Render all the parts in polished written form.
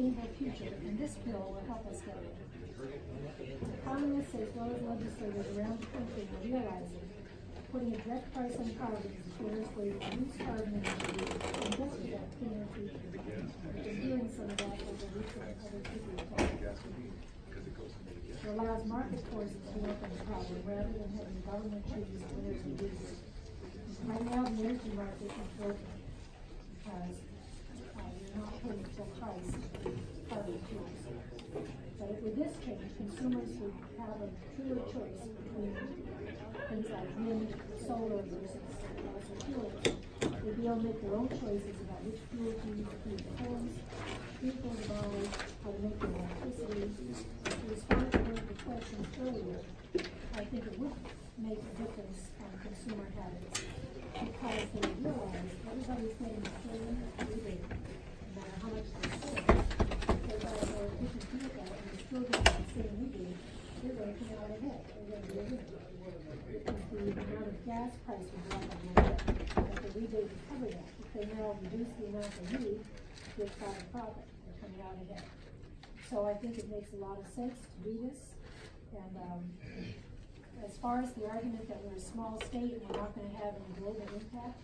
sustainable future, and this bill will help us get there. Economists as well as legislators around the country are realizing putting a direct price on carbon is the fairest way to reduce carbon emissions and just with that cleaner future. We've been hearing some of that over recent other people talking. It allows market forces to work on the problem rather than having government choose winners and losers. Right now, the energy market is broken because you're not paying full price for carbon fuels. But with this change, consumers would have a truer choice between things like wind, solar versus fossil fuels. They'd be able to make their own choices about which fuels to use to heat their homes, vehicles to buy, how to make their electricity. To respond to one of the questions earlier, I think it would make a difference on consumer habits because they realize everybody's getting the same rebate, no matter how much they save. If they buy a more efficient vehicle and they're still getting the same rebate, they're going to come out ahead. They're going to be a winner. The amount of gas price would go up a little bit, but the rebate would cover that. If they now reduce the amount they need, they've got a profit. They're coming out ahead. So I think it makes a lot of sense to do this. And as far as the argument that we're a small state and we're not going to have any global impact,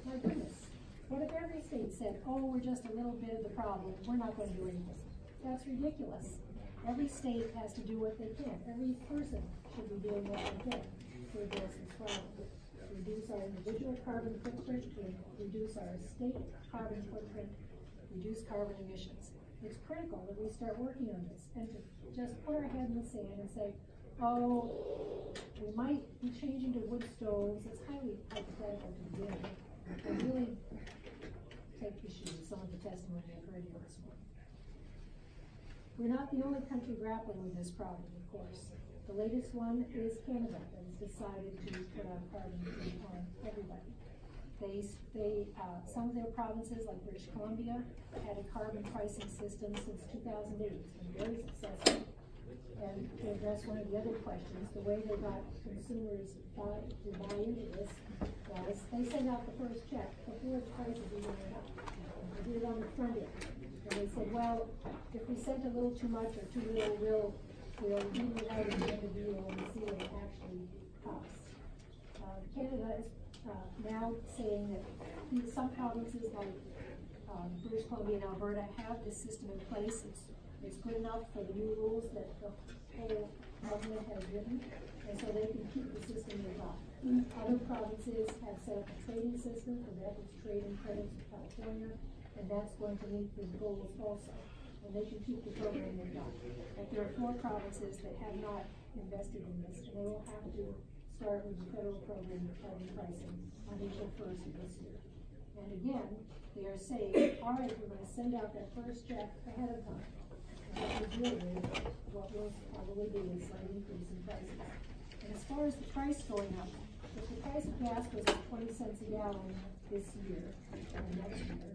my goodness, what if every state said, oh, we're just a little bit of the problem, we're not going to do anything? That's ridiculous. Every state has to do what they can. Every person should be doing what they can to address this problem. Reduce our individual carbon footprint, reduce our state carbon footprint, reduce carbon emissions. It's critical that we start working on this and to just put our head in the sand and say, oh, we might be changing to wood stoves. It's highly hypothetical to begin with. I really take issue with some of the testimony I've heard here this morning. We're not the only country grappling with this problem, of course. The latest one is Canada that has decided to put on carbon on everybody. Some of their provinces, like British Columbia, had a carbon pricing system since 2008. It's been very successful. And to address one of the other questions, the way they got consumers to buy into this was they sent out the first check before the prices even went up. They did it on the front end. And they said, well, if we sent a little too much or too little, we'll even it out at the end of the year and see what it actually costs. Canada is now saying that some provinces like British Columbia and Alberta have this system in place. It's good enough for the new rules that the whole government has written, and so they can keep the system they've got. Other provinces have set up a trading system for that, it's trading credits in California, and that's going to meet the goals also. And they can keep the program they've got. But there are 4 provinces that have not invested in this, and they will have to start with the federal program of carbon pricing on April 1st of this year. And again, they are saying, all right, we're going to send out that first check ahead of time. And what we deal with, what will probably be a slight increase in prices. And as far as the price going up, if the price of gas goes up 20 cents a gallon this year and next year,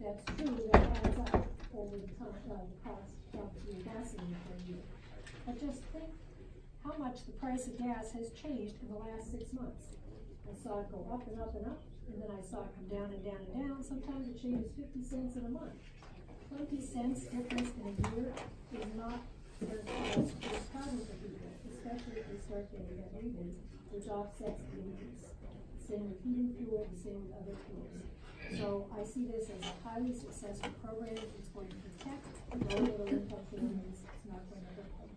that's true, that adds up over the cost of your gasoline for a year. But just think how much the price of gas has changed in the last 6 months. I saw it go up and up and up, and then I saw it come down and down and down. Sometimes it changes 50 cents in a month. 20 cents difference in a year is not very close to the problem for people, especially if they start getting that rebate, which offsets the increase. Same with heating fuel, the same with other fuels. So I see this as a highly successful program. It's going to protect low-income families. It's not going to hurt them.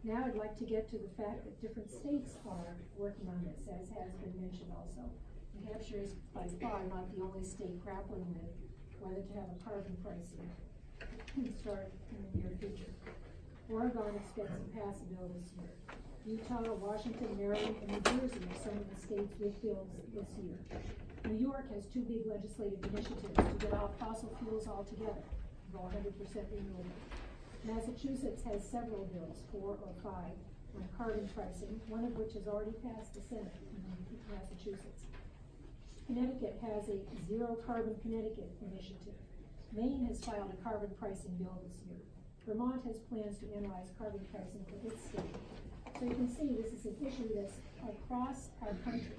Now I'd like to get to the fact that different states are working on this, as has been mentioned also. New Hampshire is by far not the only state grappling with whether to have a carbon pricing start in the near future. Oregon expects to pass a bill this year. Utah, Washington, Maryland, and New Jersey are some of the states with bills this year. New York has 2 big legislative initiatives to get off fossil fuels altogether, go 100% renewable. Massachusetts has several bills, 4 or 5, on carbon pricing, one of which has already passed the Senate in Massachusetts. Connecticut has a Zero Carbon Connecticut initiative. Maine has filed a carbon pricing bill this year. Vermont has plans to analyze carbon pricing for its state. So you can see this is an issue that's across our country.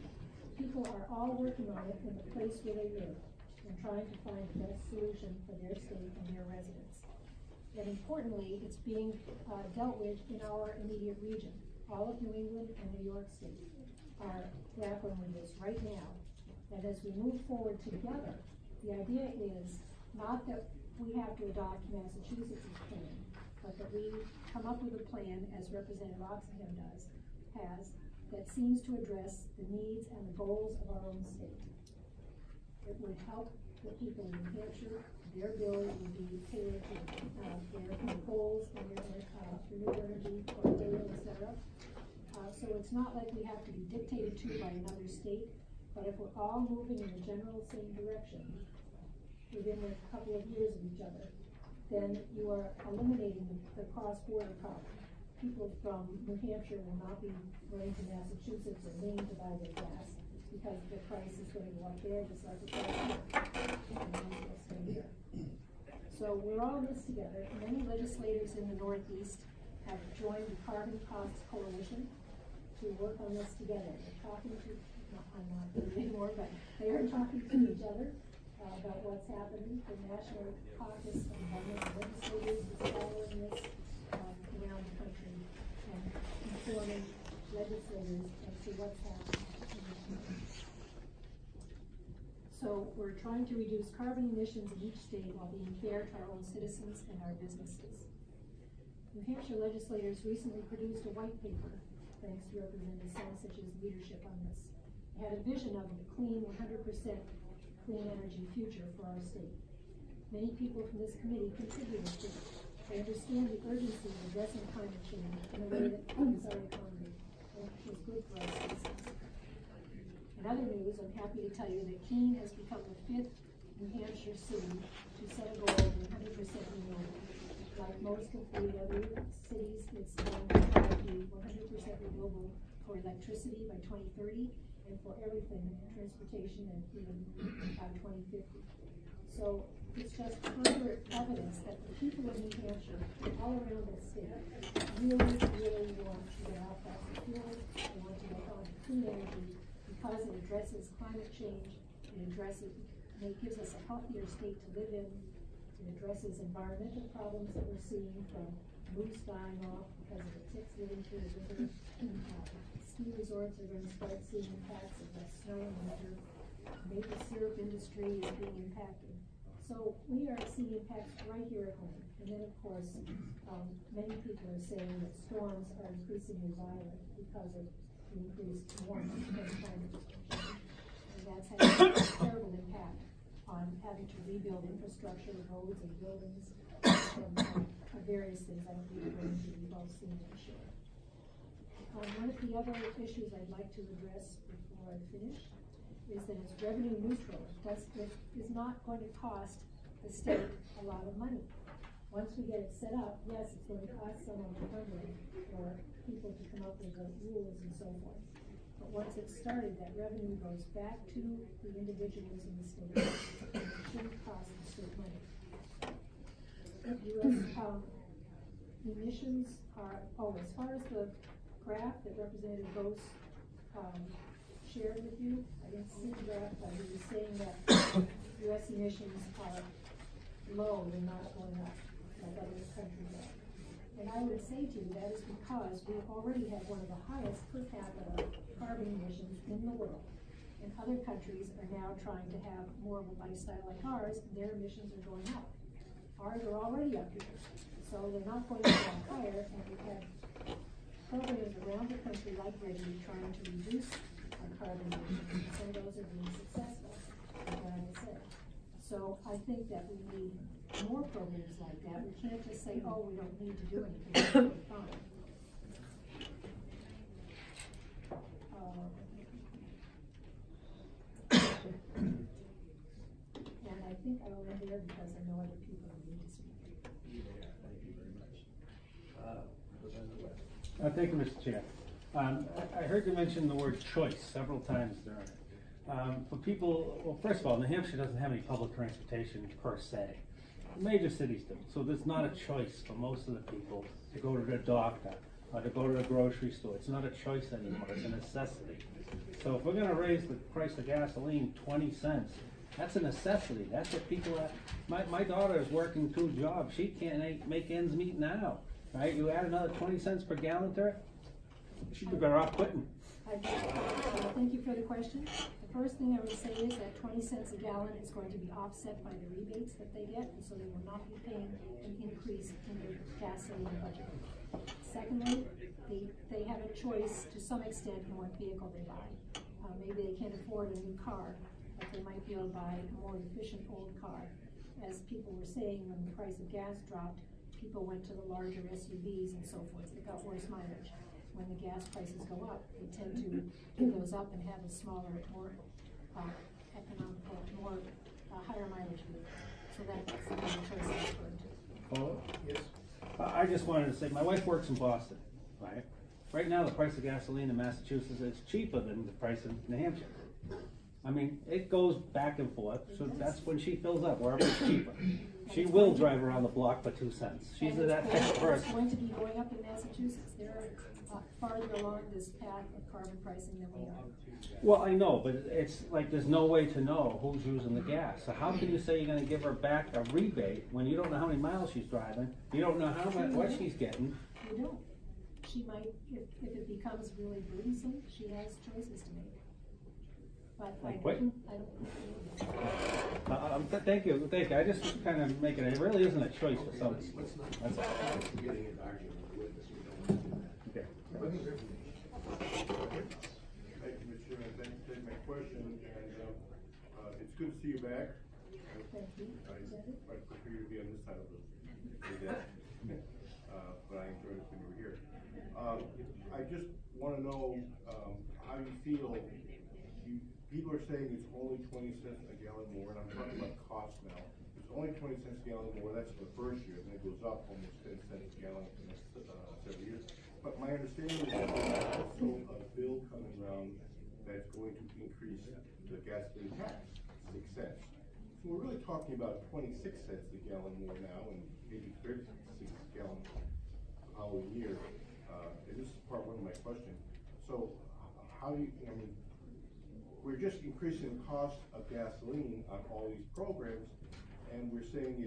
People are all working on it in the place where they live. in trying to find the best solution for their state and their residents. And importantly, it's being dealt with in our immediate region. All of New England and New York State are grappling with this right now. And as we move forward together, the idea is not that we have to adopt Massachusetts' plan, but that we come up with a plan, as Representative Oxenham has, that seems to address the needs and the goals of our own state. It would help the people in New Hampshire. Their bill would be tailored to their goals and their renewable energy or data, etc. So it's not like we have to be dictated to by another state, but if we're all moving in the general same direction within a couple of years of each other, then you are eliminating the cross-border problem. People from New Hampshire will not be going to Massachusetts or Maine to buy their gas because the price is going to go up there just like the price here. So we're all in this together. Many legislators in the Northeast have joined the Carbon Costs Coalition to work on this together. They're talking to, I'm not doing anymore, but they are talking to each other about what's happening. The National Caucus of Environmental Legislators is following this around the country and informing legislators as to what's happening. So we're trying to reduce carbon emissions in each state while being fair to our own citizens and our businesses. New Hampshire legislators recently produced a white paper, thanks to Representative Sansic's leadership on this. They had a vision of a clean, 100% clean energy future for our state. Many people from this committee contributed to it. They understand the urgency of addressing climate change in a way that funds our economy and is good for our citizens. In other news, I'm happy to tell you that Keene has become the 5th New Hampshire city to set a goal of 100% renewable. Like most of the other cities, it's going to try to be 100% renewable for electricity by 2030 and for everything, transportation, and even by 2050. So it's just further evidence that the people of New Hampshire, all around the state, really, really want to get off fossil fuels. They want to get on clean energy because it addresses climate change, it gives us a healthier state to live in. It addresses environmental problems that we're seeing, from moose dying off because of the ticks living through the river. Ski resorts are going to start seeing impacts of less snow in winter. Maple syrup industry is being impacted. So we are seeing impacts right here at home. And then, of course, many people are saying that storms are increasingly violent because of the increased warmth and climate change. And that's having a terrible impact on having to rebuild infrastructure, roads and buildings, and various things. I don't need to go into, we've all seen it, I'm sure. One of the other issues I'd like to address before I finish is that it's revenue neutral. It is not going to cost the state a lot of money. Once we get it set up, yes, it's going to cost some on the front end for people to come up with the rules and so forth. But once it's started, that revenue goes back to the individuals in the state. And it shouldn't cost the state money. U.S. emissions are, as far as the graph that Representative Bose shared with you, I didn't see the graph, but he was saying that U.S. emissions are low, they're not going up like other countries are. And I would say to you that is because we already have one of the highest per capita carbon emissions in the world. And other countries are now trying to have more of a lifestyle like ours, and their emissions are going up. Ours are already up here, so they're not going to go higher, and we have programs around the country like Reggie trying to reduce our carbon emissions. Some of those are being successful, like I said. So I think that we need more programs like that. We can't just say, oh, we don't need to do anything. It's fine. And I think I will end there because I know other people need to speak. Thank you very much. Thank you, Mr. Chair. I heard you mention the word choice several times during it. For people, well, first of all, New Hampshire doesn't have any public transportation per se. Major cities do. So there's not a choice for most of the people to go to the doctor or to go to the grocery store. It's not a choice anymore. It's a necessity. So if we're going to raise the price of gasoline 20 cents, That's a necessity. That's what people are. My daughter is working 2 jobs. She can't make ends meet now, right? You add another 20 cents per gallon to it, she'd be better off quitting. Thank you for the question. The first thing I would say is that 20 cents a gallon is going to be offset by the rebates that they get, and so they will not be paying an increase in their gasoline budget. Secondly, they have a choice to some extent in what vehicle they buy. Maybe they can't afford a new car, but they might be able to buy a more efficient old car. As people were saying, when the price of gas dropped, people went to the larger SUVs and so forth. They got worse mileage. When the gas prices go up, they tend to give those up and have a smaller, more economical, more higher mileage vehicle. So that's the kind of choice I'm referring to. Oh, yes. I just wanted to say, my wife works in Boston, right? Right now, the price of gasoline in Massachusetts is cheaper than the price in New Hampshire. I mean, it goes back and forth, so that's when she fills up, wherever it's cheaper. She will drive around the block for 2 cents. She's that type of person. It's going to be going up in Massachusetts. They're farther along this path of carbon pricing than we are. Well, I know, but it's like there's no way to know who's using the gas. So how can you say you're going to give her back a rebate when you don't know how many miles she's driving? You don't know how much what she's getting. You don't. She might, if it becomes really burdensome, she has choices to make. But Like I quitting? don't. Thank you. I just kind of make it really isn't a choice for some. That's all. Okay. Thank you, Mr. Chairman. Thanks for taking my question, and it's good to see you back. Thank you. I prefer you to be on this side of the desk, but I enjoyed it when you were here. I just want to know how you feel. People are saying it's only 20 cents a gallon more, and I'm talking about cost now. It's only 20 cents a gallon more. That's the first year, and it goes up almost 10 cents a gallon for the next several years. But my understanding is that there's also a bill coming around that's going to increase the gasoline tax 6 cents. So we're really talking about 26 cents a gallon more now, and maybe 36 a gallon the following year. And this is part one of my question. So how do you, I mean, we're just increasing the cost of gasoline on all these programs, and we're saying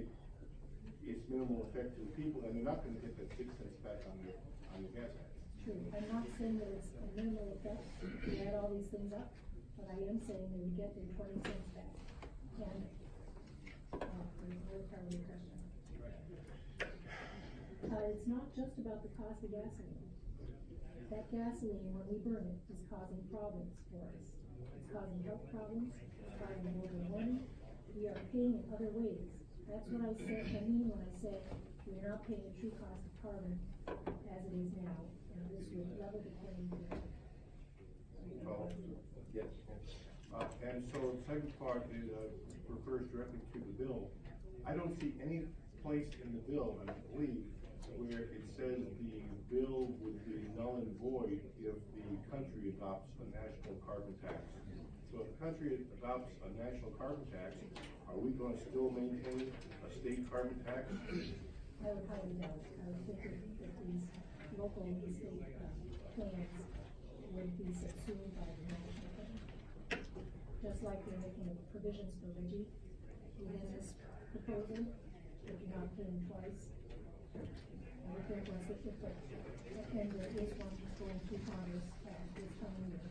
it's minimal effect to the people, and they're not going to get that 6 cents back on the gas tax. True. I'm not saying that it's a minimal effect to add all these things up, but I am saying they would get their 20 cents back. And it's not just about the cost of gasoline. That gasoline, when we burn it, is causing problems for us. It's causing health problems, it's causing global warming. We are paying in other ways. That's what I mean when I say we are not paying the true cost of carbon as it is now, and this would level the playing field. Yes. And so the second part is, refers directly to the bill. I don't see any place in the bill, and I believe, where it says the bill would be null and void if the country adopts a national carbon tax. So if the country adopts a national carbon tax, are we going to still maintain a state carbon tax? I would highly doubt it. I would think that these local and state plans would be subsumed by the national plan. Just like we're making provisions for RIGI within this proposal, that you're not paying twice. I would think once it, and there is one going through Congress this coming year.